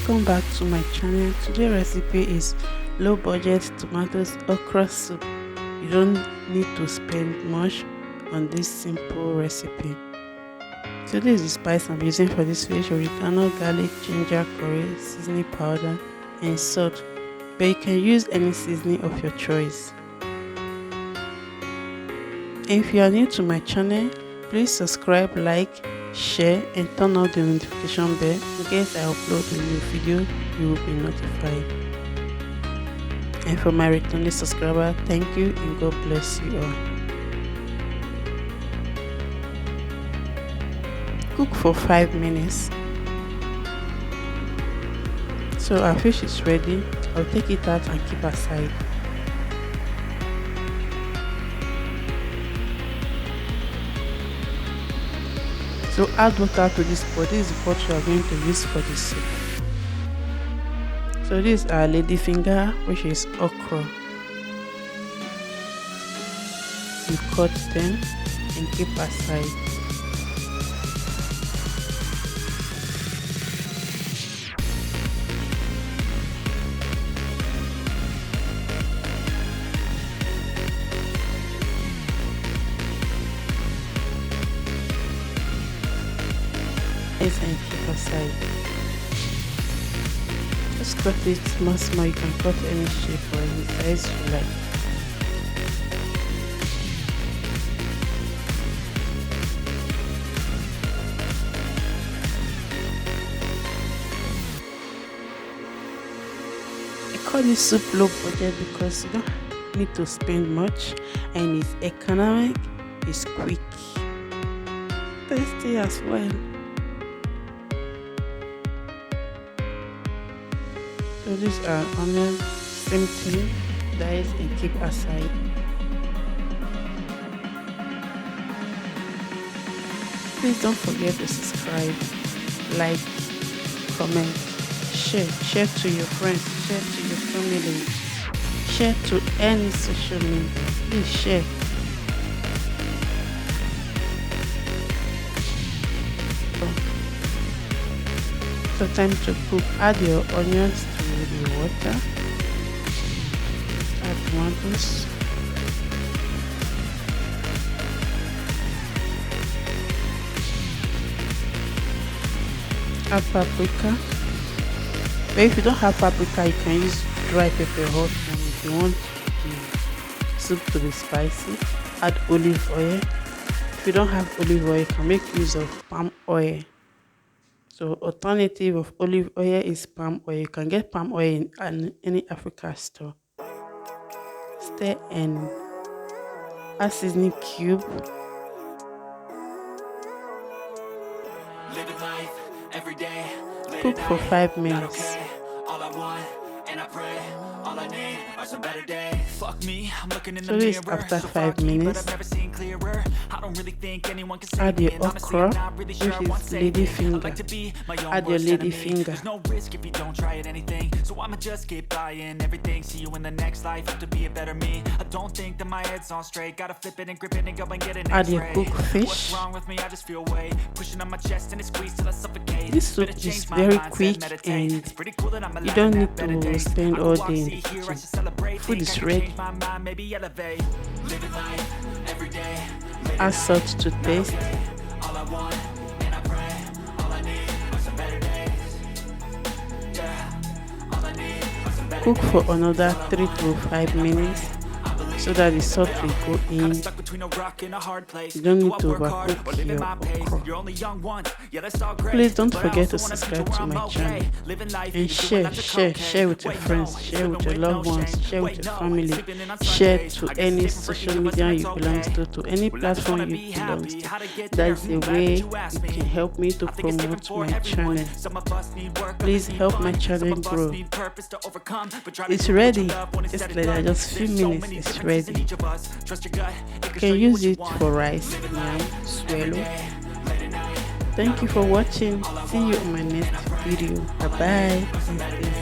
Welcome back to my channel. Today's recipe is low budget tomatoes okra soup. You don't need to spend much on this simple recipe. So this is the spice I'm using for this fish: oregano, garlic, ginger, curry, seasoning powder and salt, but you can use any seasoning of your choice. If you are new to my channel, please subscribe, like, share and turn on the notification bell in case I upload a new video. You will be notified. And for my returning subscriber, thank you and God bless you all. Cook for 5 minutes. So our fish is ready. I'll take it out and keep aside. So add water to this pot. This is the pot we are going to use for the soup. So this is our lady finger, which is okra. You cut them and keep aside. And keep aside. Just cut it small. You can cut any shape or any size you like. I call this soup low budget because you don't need to spend much and it's economic, it's quick, tasty as well. So these are onion, same thing, dice and keep aside. Please don't forget to subscribe, like, comment, share to your friends, share to your family, share to any social media. Please share. So time to cook. Add your onions to the water. Add tomatoes. Add paprika. But if you don't have paprika, you can use dry pepper hot. And if you want the soup to be spicy, add olive oil. If you don't have olive oil, you can make use of palm oil. So alternative of olive oil is palm oil. You can get palm oil in any Africa store. Stir and add seasoning cube. Cook for 5 minutes. So this is after 5 minutes. Add your okra, which is lady finger. Add your lady finger. So I'ma just keep buying everything. See you in the next life. Have to be a better me. I don't think that my head's on straight. Gotta flip it and grip it and go and get an X-ray. Add your cooked fish. What's wrong with me? I just feel weight pushing on my chest and it squeezes till I suffocate. This soup is very quick and you don't need to spend all day in the kitchen. Food is ready. Add salt to taste. Cook for another 3 to 5 minutes so that the salt will go in. You don't need to overcook your okra. Please don't forget to subscribe to my channel and share with your friends, share with your loved ones, share with your family, share to any social media you belong to any platform you belong to. That's the way you can help me to promote my channel. Please help my channel grow. It's ready. It's like that, just few minutes. It's ready. You can use it for rice, yam, swallow. Thank you for watching. See you in my next video. Bye bye.